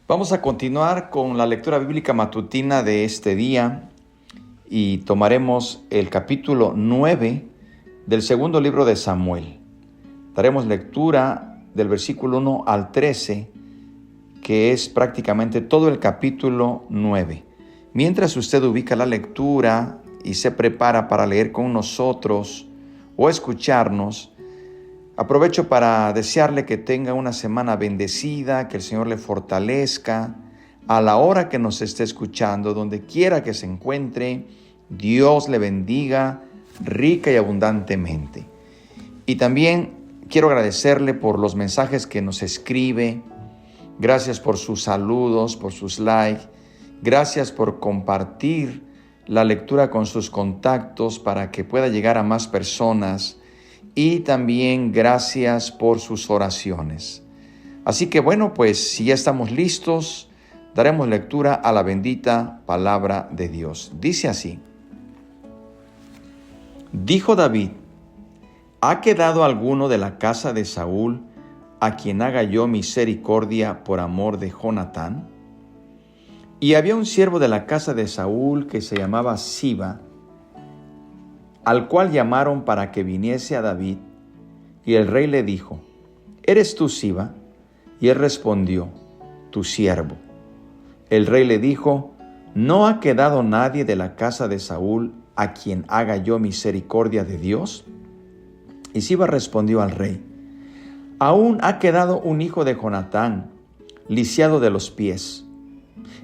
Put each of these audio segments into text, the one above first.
Vamos a continuar con la lectura bíblica matutina de este día y tomaremos el capítulo 9 del segundo libro de Samuel. Daremos lectura del versículo 1 al 13, que es prácticamente todo el capítulo 9. Mientras usted ubica la lectura y se prepara para leer con nosotros o escucharnos, aprovecho para desearle que tenga una semana bendecida, que el Señor le fortalezca a la hora que nos esté escuchando, donde quiera que se encuentre. Dios le bendiga rica y abundantemente. Y también quiero agradecerle por los mensajes que nos escribe. Gracias por sus saludos, por sus likes. Gracias por compartir la lectura con sus contactos para que pueda llegar a más personas. Y también gracias por sus oraciones. Así que bueno, pues si ya estamos listos, daremos lectura a la bendita palabra de Dios. Dice así: Dijo David: ¿Ha quedado alguno de la casa de Saúl a quien haga yo misericordia por amor de Jonatán? Y había un siervo de la casa de Saúl que se llamaba Siba, al cual llamaron para que viniese a David, y el rey le dijo: ¿Eres tú Siba? Y él respondió: Tu siervo. El rey le dijo: ¿No ha quedado nadie de la casa de Saúl a quien haga yo misericordia de Dios? Y Siba respondió al rey: Aún ha quedado un hijo de Jonatán, lisiado de los pies.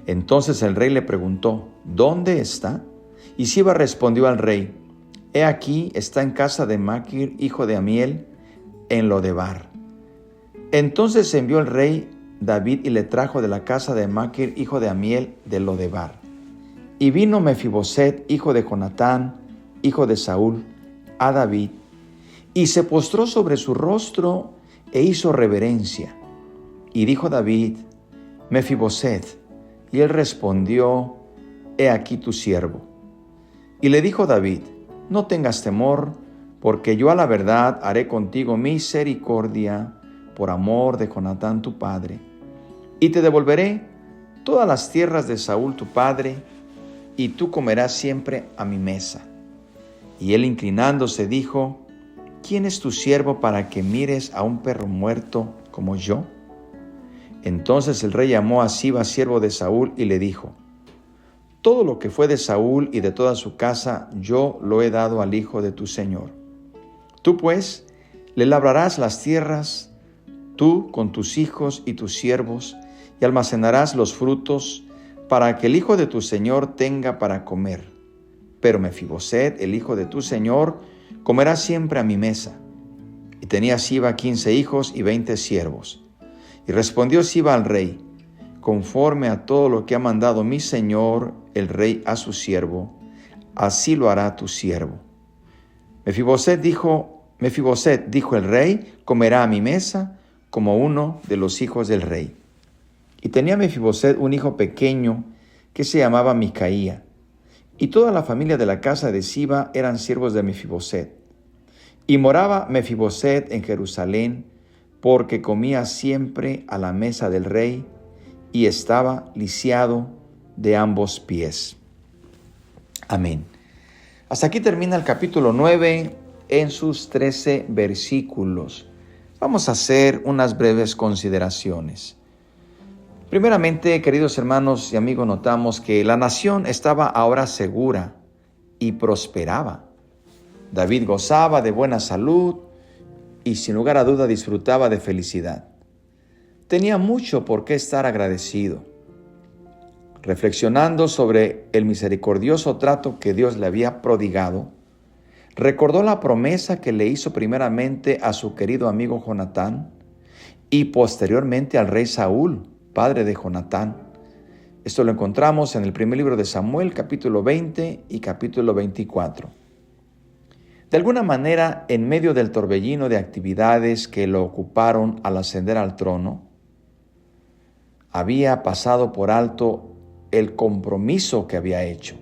Entonces el rey le preguntó: ¿Dónde está? Y Siba respondió al rey: He aquí, está en casa de Maquir, hijo de Amiel, en Lodebar. Entonces envió el rey David y le trajo de la casa de Maquir, hijo de Amiel, de Lodebar. Y vino Mefiboset, hijo de Jonatán, hijo de Saúl, a David, y se postró sobre su rostro e hizo reverencia. Y dijo David: Mefiboset. Y él respondió: He aquí tu siervo. Y le dijo David: No tengas temor, porque yo a la verdad haré contigo misericordia por amor de Jonatán tu padre, y te devolveré todas las tierras de Saúl tu padre, y tú comerás siempre a mi mesa. Y él inclinándose dijo: ¿Quién es tu siervo para que mires a un perro muerto como yo? Entonces el rey llamó a Siba, siervo de Saúl, y le dijo: Todo lo que fue de Saúl y de toda su casa, yo lo he dado al hijo de tu señor. Tú pues le labrarás las tierras, tú con tus hijos y tus siervos, y almacenarás los frutos, para que el hijo de tu señor tenga para comer. Pero Mefiboset, el hijo de tu señor, comerá siempre a mi mesa. Y tenía Siba 15 hijos y 20 siervos. Y respondió Siba al rey: Conforme a todo lo que ha mandado mi señor el rey a su siervo, así lo hará tu siervo. Mefiboset, dijo el rey, comerá a mi mesa como uno de los hijos del rey. Y tenía Mefiboset un hijo pequeño que se llamaba Micaía. Y toda la familia de la casa de Siba eran siervos de Mefiboset. Y moraba Mefiboset en Jerusalén, porque comía siempre a la mesa del rey, y estaba lisiado de ambos pies. Amén. Hasta aquí termina el capítulo 9 en sus 13 versículos. Vamos a hacer unas breves consideraciones. Primeramente, queridos hermanos y amigos, notamos que la nación estaba ahora segura y prosperaba. David gozaba de buena salud y sin lugar a duda disfrutaba de felicidad. Tenía mucho por qué estar agradecido. Reflexionando sobre el misericordioso trato que Dios le había prodigado, recordó la promesa que le hizo primeramente a su querido amigo Jonatán y posteriormente al rey Saúl, padre de Jonatán. Esto lo encontramos en el primer libro de Samuel, capítulo 20 y capítulo 24. De alguna manera, en medio del torbellino de actividades que lo ocuparon al ascender al trono, había pasado por alto el compromiso que había hecho.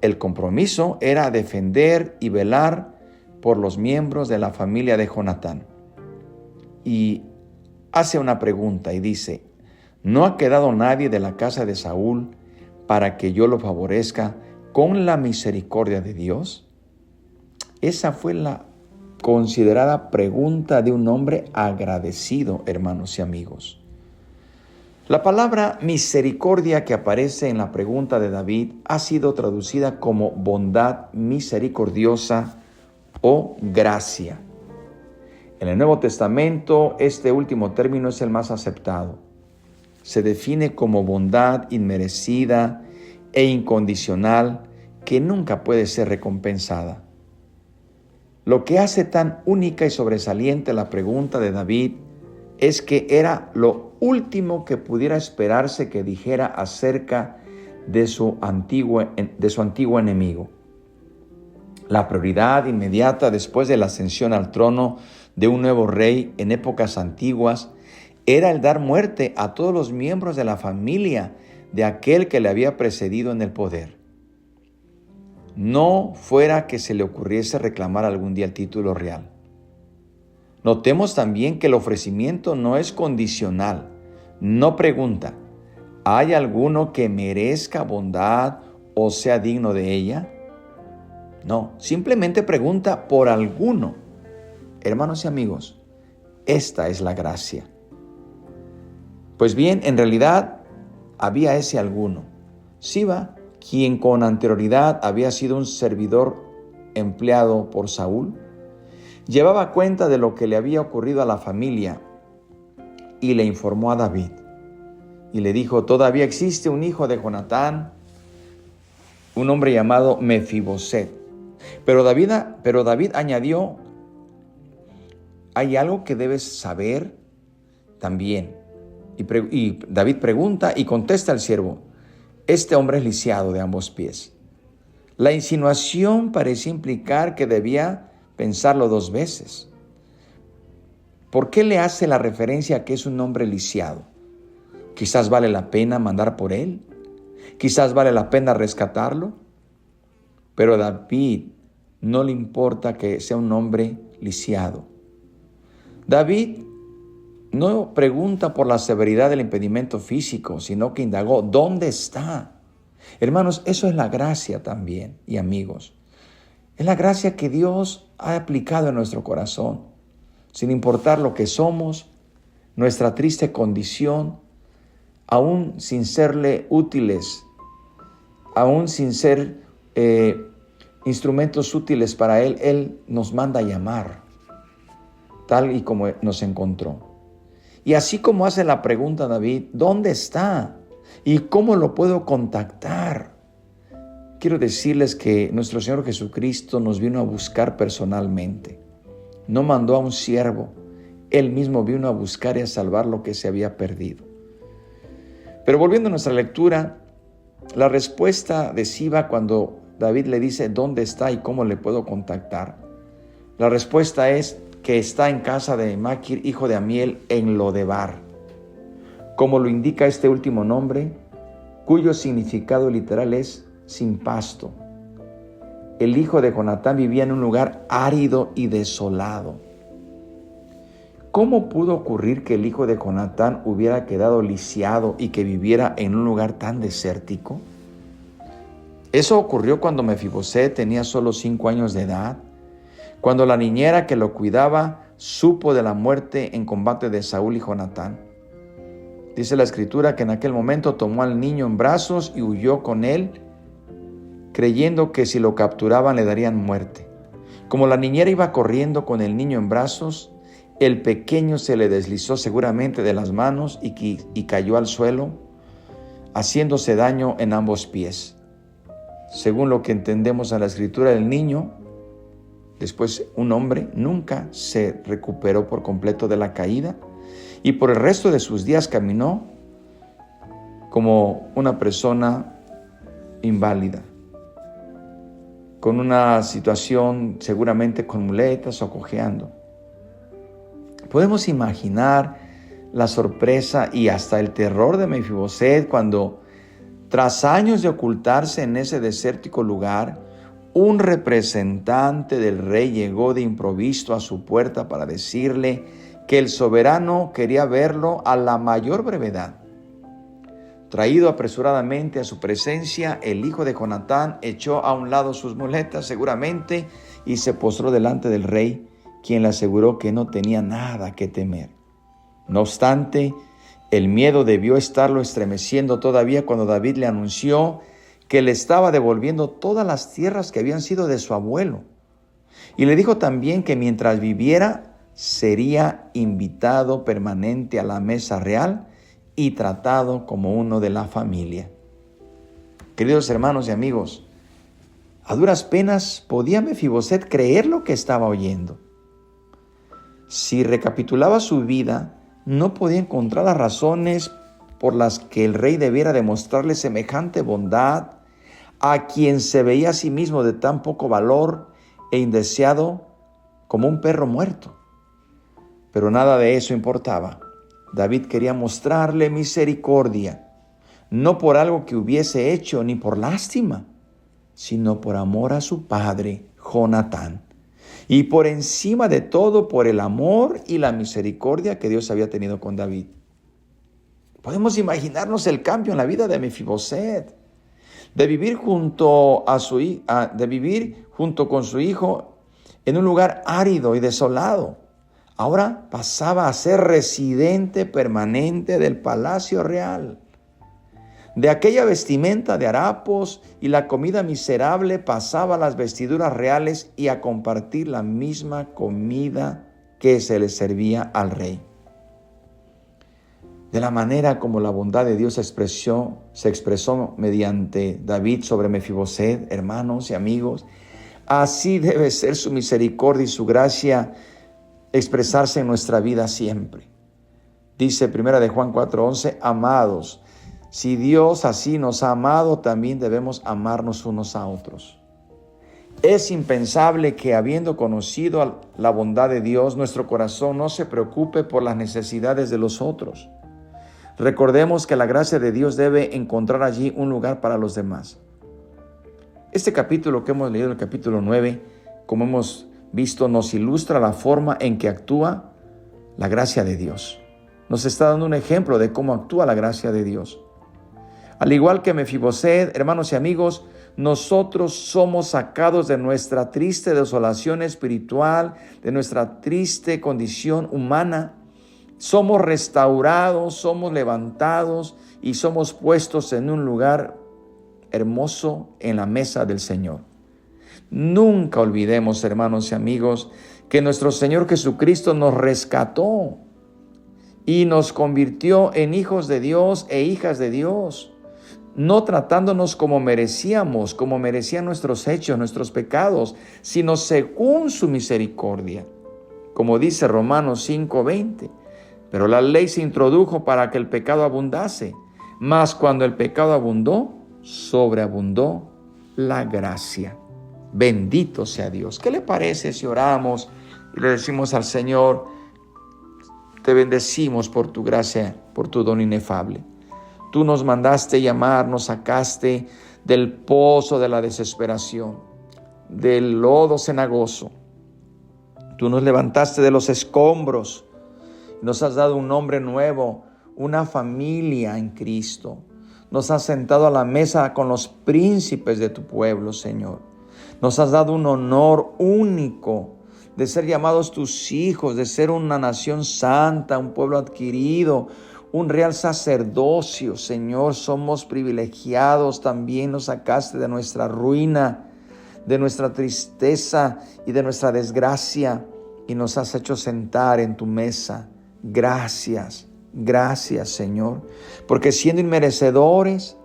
El compromiso era defender y velar por los miembros de la familia de Jonatán. Y hace una pregunta y dice: ¿No ha quedado nadie de la casa de Saúl para que yo lo favorezca con la misericordia de Dios? Esa fue la considerada pregunta de un hombre agradecido, hermanos y amigos. La palabra misericordia que aparece en la pregunta de David ha sido traducida como bondad misericordiosa o gracia. En el Nuevo Testamento, este último término es el más aceptado. Se define como bondad inmerecida e incondicional que nunca puede ser recompensada. Lo que hace tan única y sobresaliente la pregunta de David es que era lo último que pudiera esperarse que dijera acerca de su antiguo enemigo. La prioridad inmediata después de la ascensión al trono de un nuevo rey en épocas antiguas era el dar muerte a todos los miembros de la familia de aquel que le había precedido en el poder. No fuera que se le ocurriese reclamar algún día el título real. Notemos también que el ofrecimiento no es condicional, no pregunta, ¿hay alguno que merezca bondad o sea digno de ella? No, simplemente pregunta por alguno. Hermanos y amigos, esta es la gracia. Pues bien, en realidad había ese alguno, Siba, quien con anterioridad había sido un servidor empleado por Saúl, llevaba cuenta de lo que le había ocurrido a la familia y le informó a David. Y le dijo, todavía existe un hijo de Jonatán, un hombre llamado Mefiboset. Pero David añadió, hay algo que debes saber también. Y David pregunta y contesta al siervo, este hombre es lisiado de ambos pies. La insinuación parecía implicar que debía pensarlo 2 veces. ¿Por qué le hace la referencia a que es un hombre lisiado? Quizás vale la pena mandar por él. Quizás vale la pena rescatarlo. Pero a David no le importa que sea un hombre lisiado. David no pregunta por la severidad del impedimento físico, sino que indagó, ¿dónde está? Hermanos, eso es la gracia también, y amigos. Es la gracia que Dios ha aplicado en nuestro corazón, sin importar lo que somos, nuestra triste condición, aún sin serle útiles, aún sin ser instrumentos útiles para Él nos manda a llamar, tal y como nos encontró. Y así como hace la pregunta David, ¿dónde está? ¿Y cómo lo puedo contactar? Quiero decirles que nuestro Señor Jesucristo nos vino a buscar personalmente. No mandó a un siervo. Él mismo vino a buscar y a salvar lo que se había perdido. Pero volviendo a nuestra lectura, la respuesta de Siba cuando David le dice ¿dónde está y cómo le puedo contactar? La respuesta es que está en casa de Maquir, hijo de Amiel, en Lodebar. Como lo indica este último nombre, cuyo significado literal es sin pasto. El hijo de Jonatán vivía en un lugar árido y desolado. ¿Cómo pudo ocurrir que el hijo de Jonatán hubiera quedado lisiado y que viviera en un lugar tan desértico? Eso ocurrió cuando Mefiboset tenía solo 5 años de edad, cuando la niñera que lo cuidaba supo de la muerte en combate de Saúl y Jonatán. Dice la Escritura que en aquel momento tomó al niño en brazos y huyó con él, creyendo que si lo capturaban le darían muerte. Como la niñera iba corriendo con el niño en brazos, el pequeño se le deslizó seguramente de las manos y cayó al suelo, haciéndose daño en ambos pies. Según lo que entendemos en la Escritura, el niño, después un hombre, nunca se recuperó por completo de la caída y por el resto de sus días caminó como una persona inválida, con una situación seguramente con muletas o cojeando. Podemos imaginar la sorpresa y hasta el terror de Mefiboset cuando, tras años de ocultarse en ese desértico lugar, un representante del rey llegó de improviso a su puerta para decirle que el soberano quería verlo a la mayor brevedad. Traído apresuradamente a su presencia, el hijo de Jonatán echó a un lado sus muletas seguramente y se postró delante del rey, quien le aseguró que no tenía nada que temer. No obstante, el miedo debió estarlo estremeciendo todavía cuando David le anunció que le estaba devolviendo todas las tierras que habían sido de su abuelo. Y le dijo también que mientras viviera sería invitado permanente a la mesa real y tratado como uno de la familia. Queridos hermanos y amigos, a duras penas podía Mefiboset creer lo que estaba oyendo. Si recapitulaba su vida, no podía encontrar las razones por las que el rey debiera demostrarle semejante bondad a quien se veía a sí mismo de tan poco valor e indeseado como un perro muerto. Pero nada de eso importaba. David quería mostrarle misericordia, no por algo que hubiese hecho ni por lástima, sino por amor a su padre, Jonatán, y por encima de todo por el amor y la misericordia que Dios había tenido con David. Podemos imaginarnos el cambio en la vida de Mefiboset, de vivir junto con su hijo en un lugar árido y desolado. Ahora pasaba a ser residente permanente del palacio real. De aquella vestimenta de harapos y la comida miserable pasaba a las vestiduras reales y a compartir la misma comida que se le servía al rey. De la manera como la bondad de Dios se expresó mediante David sobre Mefiboset, hermanos y amigos, así debe ser su misericordia y su gracia expresarse en nuestra vida siempre. Dice 1 de Juan 4:11, amados, si Dios así nos ha amado, también debemos amarnos unos a otros. Es impensable que, habiendo conocido la bondad de Dios, nuestro corazón no se preocupe por las necesidades de los otros. Recordemos que la gracia de Dios debe encontrar allí un lugar para los demás. Este capítulo que hemos leído, el capítulo 9, como hemos visto, nos ilustra la forma en que actúa la gracia de Dios. Nos está dando un ejemplo de cómo actúa la gracia de Dios. Al igual que Mefiboset, hermanos y amigos, nosotros somos sacados de nuestra triste desolación espiritual, de nuestra triste condición humana. Somos restaurados, somos levantados y somos puestos en un lugar hermoso en la mesa del Señor. Nunca olvidemos, hermanos y amigos, que nuestro Señor Jesucristo nos rescató y nos convirtió en hijos de Dios e hijas de Dios, no tratándonos como merecían nuestros hechos, nuestros pecados, sino según su misericordia. Como dice Romanos 5:20, pero la ley se introdujo para que el pecado abundase, mas cuando el pecado abundó, sobreabundó la gracia. Bendito sea Dios. ¿Qué le parece si oramos y le decimos al Señor, te bendecimos por tu gracia, por tu don inefable? Tú nos mandaste llamar, nos sacaste del pozo de la desesperación, del lodo cenagoso. Tú nos levantaste de los escombros, nos has dado un nombre nuevo, una familia en Cristo. Nos has sentado a la mesa con los príncipes de tu pueblo, Señor. Nos has dado un honor único de ser llamados tus hijos, de ser una nación santa, un pueblo adquirido, un real sacerdocio. Señor, somos privilegiados. También nos sacaste de nuestra ruina, de nuestra tristeza y de nuestra desgracia, y nos has hecho sentar en tu mesa. Gracias, gracias, Señor, porque siendo inmerecedores,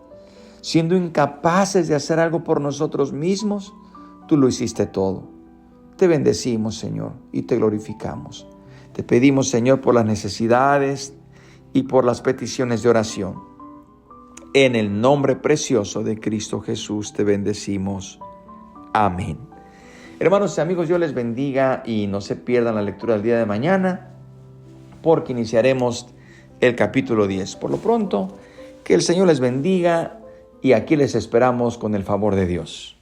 siendo incapaces de hacer algo por nosotros mismos, tú lo hiciste todo. Te bendecimos, Señor, y te glorificamos. Te pedimos, Señor, por las necesidades y por las peticiones de oración. En el nombre precioso de Cristo Jesús te bendecimos. Amén. Hermanos y amigos, Dios les bendiga y no se pierdan la lectura del día de mañana, porque iniciaremos el capítulo 10. Por lo pronto, que el Señor les bendiga y aquí les esperamos con el favor de Dios.